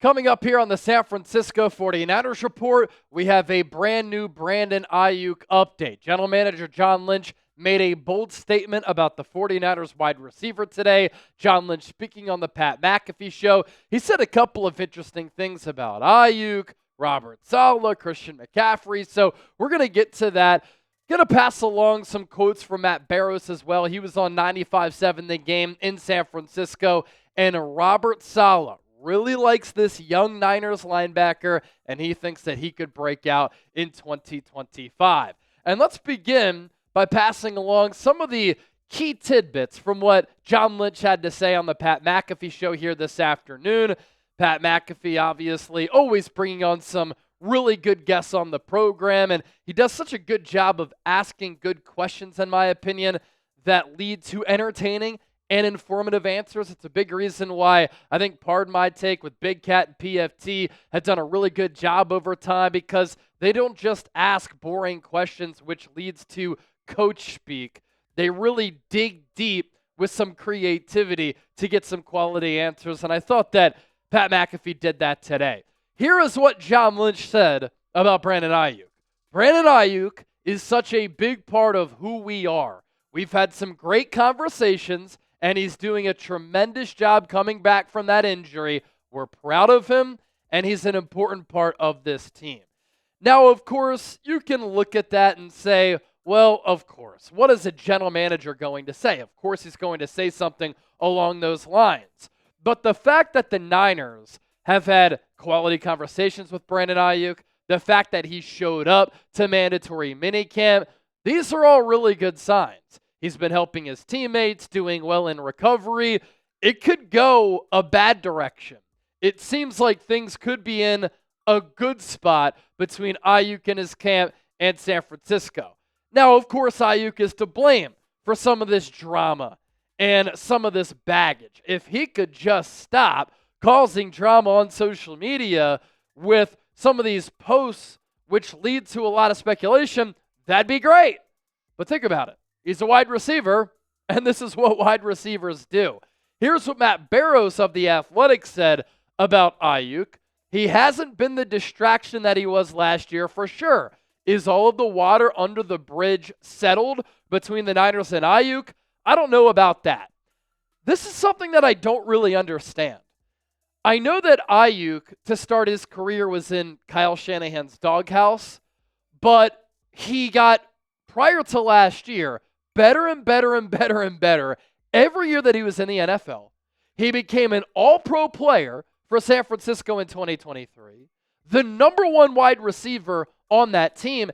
Coming up here on the San Francisco 49ers Report, we have a brand new Brandon Aiyuk update. General Manager John Lynch made a bold statement about the 49ers wide receiver today. John Lynch speaking on the Pat McAfee Show. He said a couple of interesting things about Aiyuk, Robert Saleh, Christian McCaffrey. So we're going to get to that. Going to pass along some quotes from Matt Barrows as well. He was on 95.7 The Game in San Francisco. And Robert Saleh really likes this young Niners linebacker, and he thinks that he could break out in 2025. And let's begin by passing along some of the key tidbits from what John Lynch had to say on the Pat McAfee Show here this afternoon. Pat McAfee, obviously, always bringing on some really good guests on the program, and he does such a good job of asking good questions, in my opinion, that lead to entertaining and informative answers. It's a big reason why I think Pardon My Take with Big Cat and PFT have done a really good job over time, because they don't just ask boring questions which leads to coach speak. They really dig deep with some creativity to get some quality answers, and I thought that Pat McAfee did that today. Here is what John Lynch said about Brandon Aiyuk. Brandon Aiyuk is such a big part of who we are. We've had some great conversations, and he's doing a tremendous job coming back from that injury. We're proud of him, and he's an important part of this team. Now, of course, you can look at that and say, well, of course, what is a general manager going to say? Of course, he's going to say something along those lines. But the fact that the Niners have had quality conversations with Brandon Aiyuk, the fact that he showed up to mandatory minicamp, these are all really good signs. He's been helping his teammates, doing well in recovery. It could go a bad direction. It seems like things could be in a good spot between Aiyuk and his camp and San Francisco. Now, of course, Aiyuk is to blame for some of this drama and some of this baggage. If he could just stop causing drama on social media with some of these posts which lead to a lot of speculation, that'd be great. But think about it. He's a wide receiver, and this is what wide receivers do. Here's what Matt Barrows of The Athletic said about Aiyuk. He hasn't been the distraction that he was last year for sure. Is all of the water under the bridge settled between the Niners and Aiyuk? I don't know about that. This is something that I don't really understand. I know that Aiyuk, to start his career, was in Kyle Shanahan's doghouse, but he got, prior to last year, better and better and better and better every year that he was in the NFL. He became an all-pro player for San Francisco in 2023, the number one wide receiver on that team,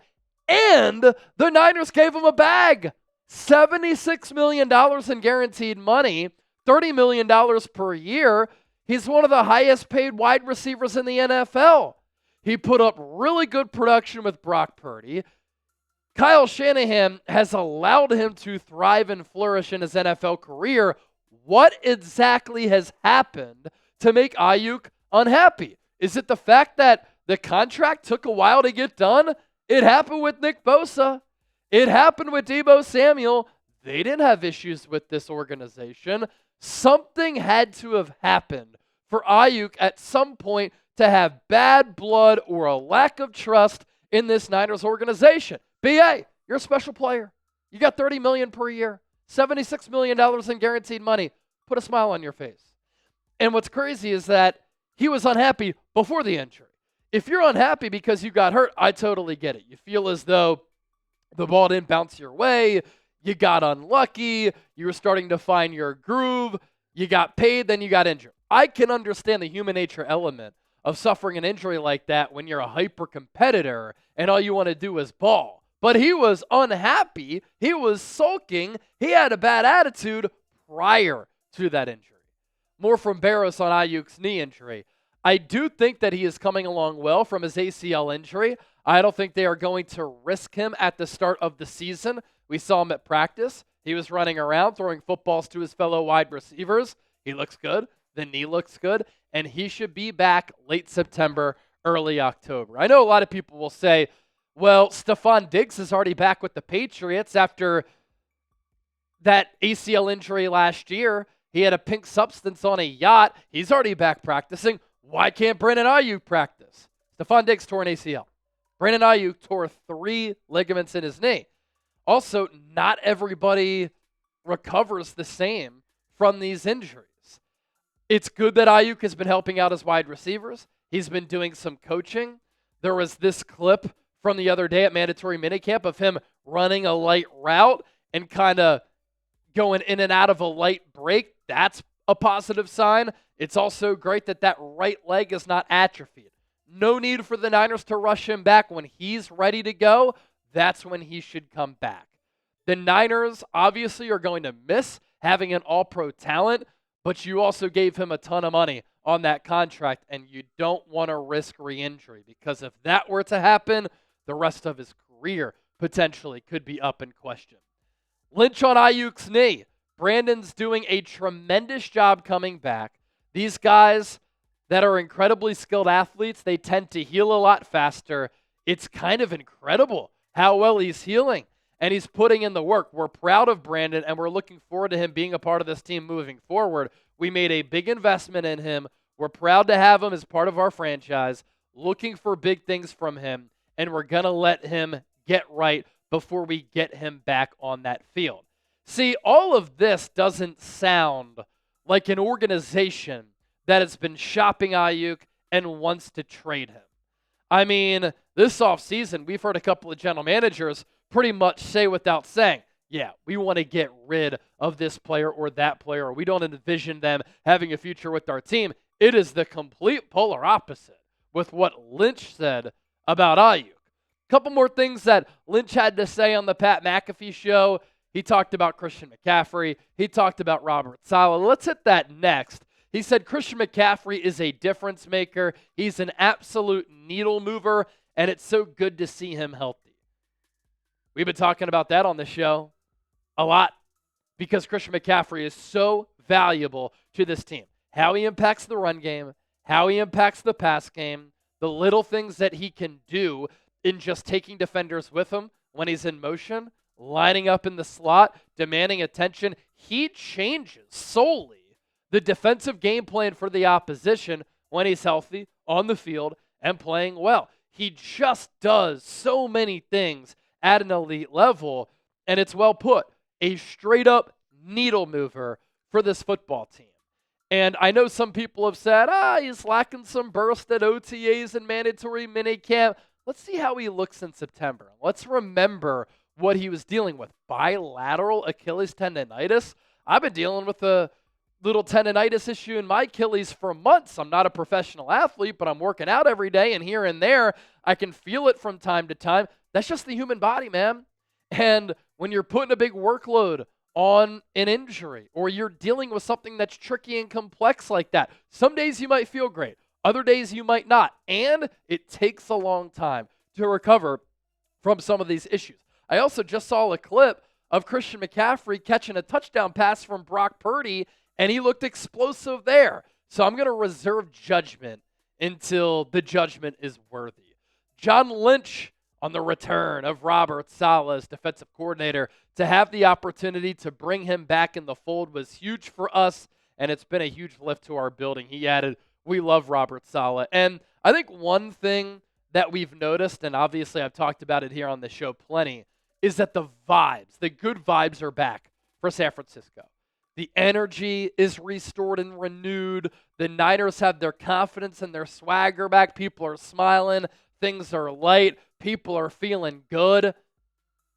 and the Niners gave him a bag. $76 million in guaranteed money, $30 million per year. He's one of the highest paid wide receivers in the NFL. He put up really good production with Brock Purdy. Kyle Shanahan has allowed him to thrive and flourish in his NFL career. What exactly has happened to make Aiyuk unhappy? Is it the fact that the contract took a while to get done? It happened with Nick Bosa. It happened with Deebo Samuel. They didn't have issues with this organization. Something had to have happened for Aiyuk at some point to have bad blood or a lack of trust in this Niners organization. BA, you're a special player. You got $30 million per year, $76 million in guaranteed money. Put a smile on your face. And what's crazy is that he was unhappy before the injury. If you're unhappy because you got hurt, I totally get it. You feel as though the ball didn't bounce your way, you got unlucky, you were starting to find your groove, you got paid, then you got injured. I can understand the human nature element of suffering an injury like that when you're a hyper competitor and all you want to do is ball. But he was unhappy, he was sulking, he had a bad attitude prior to that injury. More from Barrows on Aiyuk's knee injury. I do think that he is coming along well from his ACL injury. I don't think they are going to risk him at the start of the season. We saw him at practice. He was running around, throwing footballs to his fellow wide receivers. He looks good. The knee looks good. And he should be back late September, early October. I know a lot of people will say, well, Stephon Diggs is already back with the Patriots after that ACL injury last year. He had a pink substance on a yacht. He's already back practicing. Why can't Brandon Aiyuk practice? Stephon Diggs tore an ACL. Brandon Aiyuk tore 3 ligaments in his knee. Also, not everybody recovers the same from these injuries. It's good that Aiyuk has been helping out his wide receivers. He's been doing some coaching. There was this clip from the other day at mandatory minicamp of him running a light route and kind of going in and out of a light break. That's a positive sign. It's also great that that right leg is not atrophied. No need for the Niners to rush him back. When he's ready to go, that's when he should come back. The Niners obviously are going to miss having an all-pro talent, but you also gave him a ton of money on that contract, and you don't want to risk re-injury, because if that were to happen, the rest of his career potentially could be up in question. Lynch on Aiyuk's knee. Brandon's doing a tremendous job coming back. These guys that are incredibly skilled athletes, they tend to heal a lot faster. It's kind of incredible how well he's healing, and he's putting in the work. We're proud of Brandon, and we're looking forward to him being a part of this team moving forward. We made a big investment in him. We're proud to have him as part of our franchise, looking for big things from him, and we're going to let him get right before we get him back on that field. See, all of this doesn't sound like an organization that has been shopping Aiyuk and wants to trade him. I mean, this offseason, we've heard a couple of general managers pretty much say without saying, yeah, we want to get rid of this player or that player, or we don't envision them having a future with our team. It is the complete polar opposite with what Lynch said about Aiyuk. A couple more things that Lynch had to say on the Pat McAfee Show. He talked about Christian McCaffrey. He talked about Robert Saleh. Let's hit that next. He said Christian McCaffrey is a difference maker. He's an absolute needle mover, and it's so good to see him healthy. We've been talking about that on the show a lot because Christian McCaffrey is so valuable to this team. How he impacts the run game, how he impacts the pass game, the little things that he can do in just taking defenders with him when he's in motion, lining up in the slot, demanding attention. He changes solely the defensive game plan for the opposition when he's healthy, on the field, and playing well. He just does so many things at an elite level, and it's well put. A straight-up needle mover for this football team. And I know some people have said, he's lacking some burst at OTAs and mandatory minicamp. Let's see how he looks in September. Let's remember what he was dealing with. Bilateral Achilles tendonitis. I've been dealing with a little tendonitis issue in my Achilles for months. I'm not a professional athlete, but I'm working out every day, and here and there, I can feel it from time to time. That's just the human body, man. And when you're putting a big workload on an injury, or you're dealing with something that's tricky and complex like that, some days you might feel great. Other days you might not. And it takes a long time to recover from some of these issues. I also just saw a clip of Christian McCaffrey catching a touchdown pass from Brock Purdy, and he looked explosive there. So I'm going to reserve judgment until the judgment is worthy. John Lynch on the return of Robert Saleh as defensive coordinator. To have the opportunity to bring him back in the fold was huge for us, and it's been a huge lift to our building. He added, we love Robert Saleh. And I think one thing that we've noticed, and obviously I've talked about it here on the show plenty, is that the vibes, the good vibes are back for San Francisco. The energy is restored and renewed. The Niners have their confidence and their swagger back. People are smiling. Things are light. People are feeling good.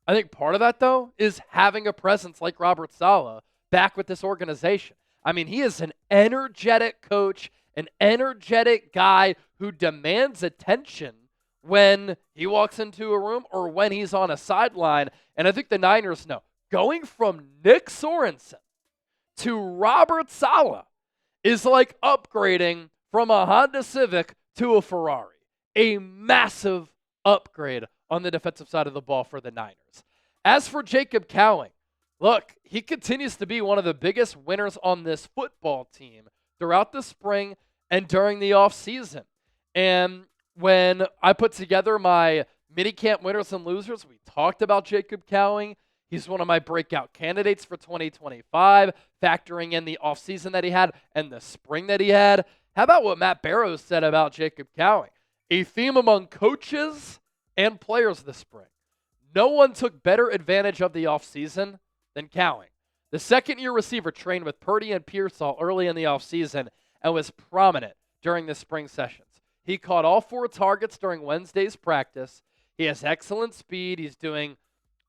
I think part of that, though, is having a presence like Robert Saleh back with this organization. I mean, he is an energetic coach, an energetic guy who demands attention when he walks into a room or when he's on a sideline. And I think the Niners know, going from Nick Sorensen to Robert Saleh is like upgrading from a Honda Civic to a Ferrari. A massive upgrade on the defensive side of the ball for the Niners. As for Jacob Cowing, look, he continues to be one of the biggest winners on this football team throughout the spring and during the offseason. And when I put together my minicamp winners and losers, we talked about Jacob Cowing. He's one of my breakout candidates for 2025, factoring in the offseason that he had and the spring that he had. How about what Matt Barrows said about Jacob Cowing? A theme among coaches and players this spring. No one took better advantage of the offseason than Cowing. The second-year receiver trained with Purdy and Pearsall early in the offseason and was prominent during the spring sessions. He caught all 4 targets during Wednesday's practice. He has excellent speed. He's doing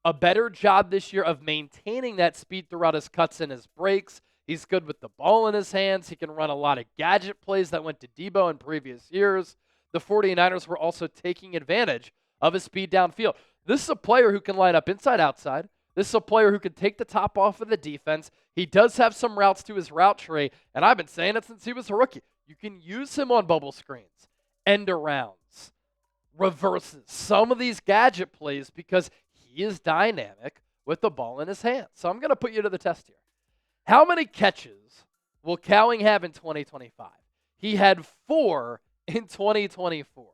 a better job this year of maintaining that speed throughout his cuts and his breaks. He's good with the ball in his hands. He can run a lot of gadget plays that went to Debo in previous years. The 49ers were also taking advantage of his speed downfield. This is a player who can line up inside-outside. This is a player who can take the top off of the defense. He does have some routes to his route tree, and I've been saying it since he was a rookie. You can use him on bubble screens, end arounds, reverses, some of these gadget plays because he is dynamic with the ball in his hands. So I'm going to put you to the test here. How many catches will Cowing have in 2025? He had 4 in 2024.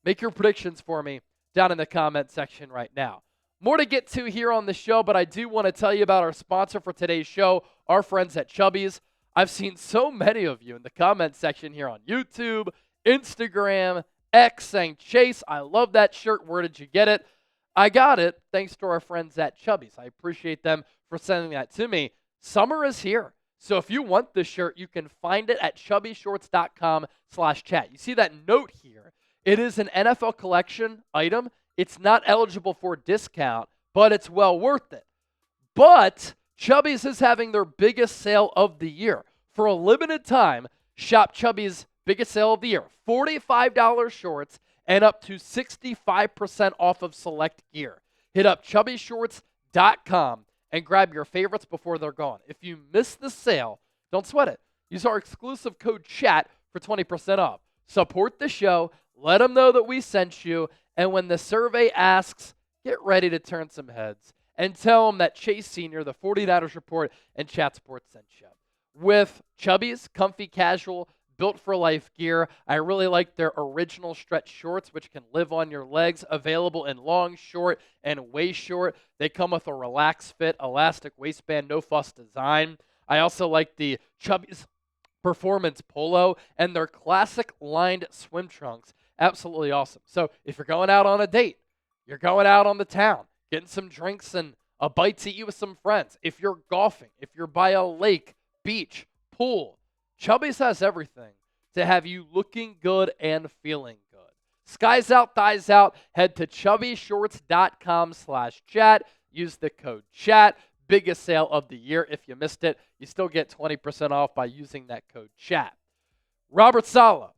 Make your predictions for me down in the comment section right now. More to get to here on the show, but I do want to tell you about our sponsor for today's show, our friends at Chubbies. I've seen so many of you in the comment section here on YouTube, Instagram, X saying, Chase, I love that shirt. Where did you get it? I got it thanks to our friends at Chubbies. I appreciate them for sending that to me. Summer is here. So if you want this shirt, you can find it at chubbyshorts.com/chat. You see that note here. It is an NFL collection item. It's not eligible for discount, but it's well worth it. But Chubbies is having their biggest sale of the year. For a limited time, shop Chubbies' biggest sale of the year. $45 shorts and up to 65% off of select gear. Hit up chubbyshorts.com and grab your favorites before they're gone. If you miss the sale, don't sweat it. Use our exclusive code CHAT for 20% off. Support the show. Let them know that we sent you. And when the survey asks, get ready to turn some heads and tell them that Chase Sr., the 49ers Report, and Chat Sports sent you. With Chubbies, comfy, casual, built-for-life gear, I really like their original stretch shorts, which can live on your legs, available in long, short, and waist short. They come with a relaxed fit, elastic waistband, no-fuss design. I also like the Chubbies Performance Polo and their classic lined swim trunks. Absolutely awesome. So if you're going out on a date, you're going out on the town, getting some drinks and a bite to eat with some friends, if you're golfing, if you're by a lake, beach, pool, Chubbies has everything to have you looking good and feeling good. Skies out, thighs out. Head to chubbyshorts.com/chat. Use the code CHAT. Biggest sale of the year. If you missed it, you still get 20% off by using that code CHAT. Robert Saleh,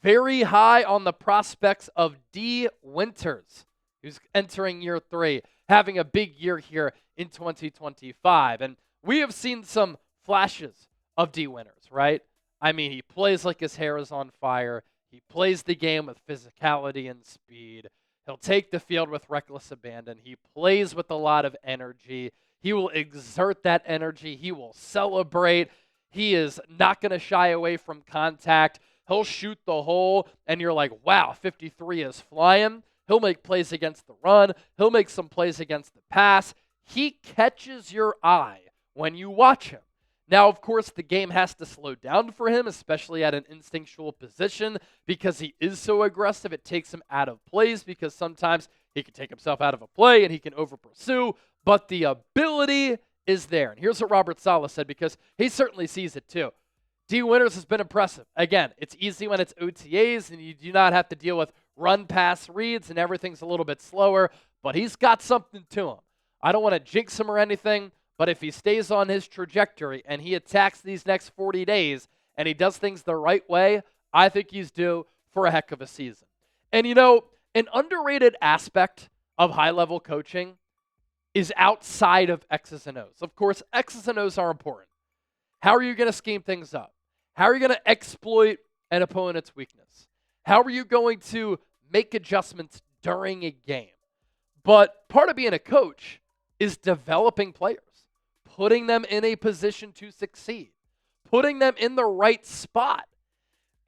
very high on the prospects of Dee Winters, who's entering year 3, having a big year here in 2025. And we have seen some flashes of Dee Winters, right? I mean, he plays like his hair is on fire. He plays the game with physicality and speed. He'll take the field with reckless abandon. He plays with a lot of energy. He will exert that energy. He will celebrate. He is not going to shy away from contact. He'll shoot the hole, and you're like, wow, 53 is flying. He'll make plays against the run. He'll make some plays against the pass. He catches your eye when you watch him. Now, of course, the game has to slow down for him, especially at an instinctual position, because he is so aggressive. It takes him out of plays because sometimes he can take himself out of a play and he can over-pursue, but the ability is there. And here's what Robert Saleh said, because he certainly sees it too. Dee Winters has been impressive. Again, it's easy when it's OTAs and you do not have to deal with run-pass reads and everything's a little bit slower, but he's got something to him. I don't want to jinx him or anything, but if he stays on his trajectory and he attacks these next 40 days and he does things the right way, I think he's due for a heck of a season. And you know, an underrated aspect of high-level coaching is outside of X's and O's. Of course, X's and O's are important. How are you going to scheme things up? How are you going to exploit an opponent's weakness? How are you going to make adjustments during a game? But part of being a coach is developing players, putting them in a position to succeed, putting them in the right spot,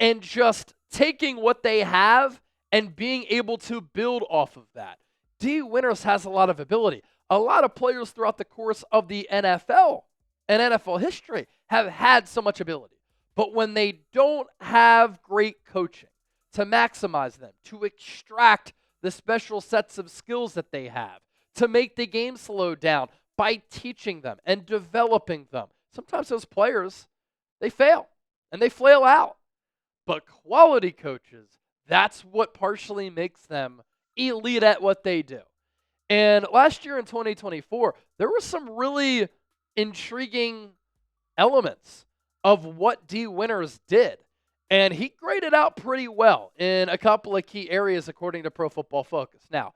and just taking what they have and being able to build off of that. Dee Winters has a lot of ability. A lot of players throughout the course of the NFL and NFL history have had so much ability. But when they don't have great coaching to maximize them, to extract the special sets of skills that they have, to make the game slow down by teaching them and developing them, sometimes those players, they fail and they flail out. But quality coaches, that's what partially makes them elite at what they do. And last year in 2024, there were some really intriguing elements of what Dee Winters did. And he graded out pretty well in a couple of key areas according to Pro Football Focus. Now,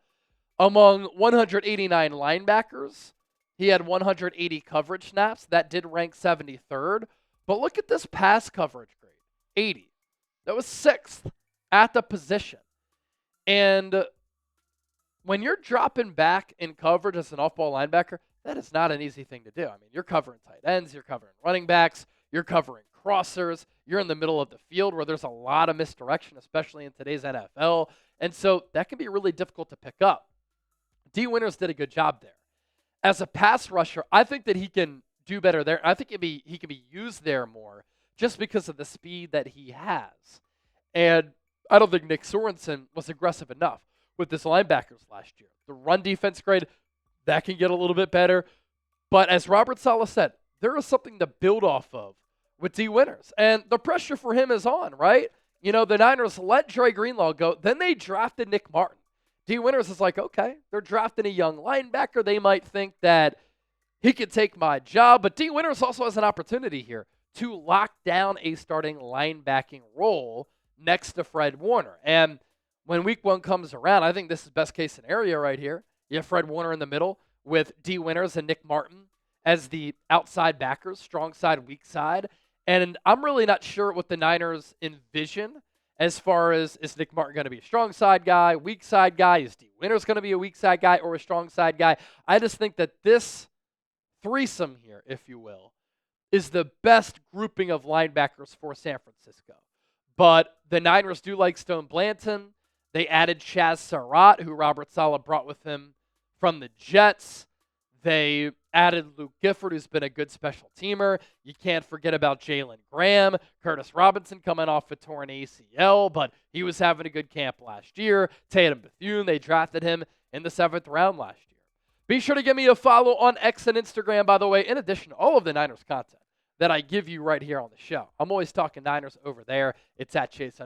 among 189 linebackers, he had 180 coverage snaps. That did rank 73rd. But look at this pass coverage grade, 80. That was 6th at the position. And when you're dropping back in coverage as an off-ball linebacker, that is not an easy thing to do. I mean, you're covering tight ends, you're covering running backs, you're covering crossers, you're in the middle of the field where there's a lot of misdirection, especially in today's NFL. And so that can be really difficult to pick up. Dee Winters did a good job there. As a pass rusher, I think that he can do better there. I think he can be used there more just because of the speed that he has. And I don't think Nick Sorensen was aggressive enough with his linebackers last year. The run defense grade, that can get a little bit better. But as Robert Saleh said, there is something to build off of with Dee Winters. And the pressure for him is on, right? You know, the Niners let Dre Greenlaw go. Then they drafted Nick Martin. Dee Winters is like, okay, they're drafting a young linebacker. They might think that he could take my job. But Dee Winters also has an opportunity here to lock down a starting linebacking role next to Fred Warner. And when week 1 comes around, I think this is best case scenario right here. You have Fred Warner in the middle with Dee Winters and Nick Martin as the outside backers, strong side, weak side. And I'm really not sure what the Niners envision as far as, is Nick Martin going to be a strong side guy, weak side guy? Is Dee Winters going to be a weak side guy or a strong side guy? I just think that this threesome here, if you will, is the best grouping of linebackers for San Francisco. But the Niners do like Stone Blanton. They added Chaz Surratt, who Robert Saleh brought with him from the Jets. They added Luke Gifford, who's been a good special teamer. You can't forget about Jalen Graham. Curtis Robinson coming off a torn ACL, but he was having a good camp last year. Tatum Bethune, they drafted him in the 7th round last year. Be sure to give me a follow on X and Instagram, by the way, in addition to all of the Niners content that I give you right here on the show. I'm always talking Niners over there. It's at Chase_.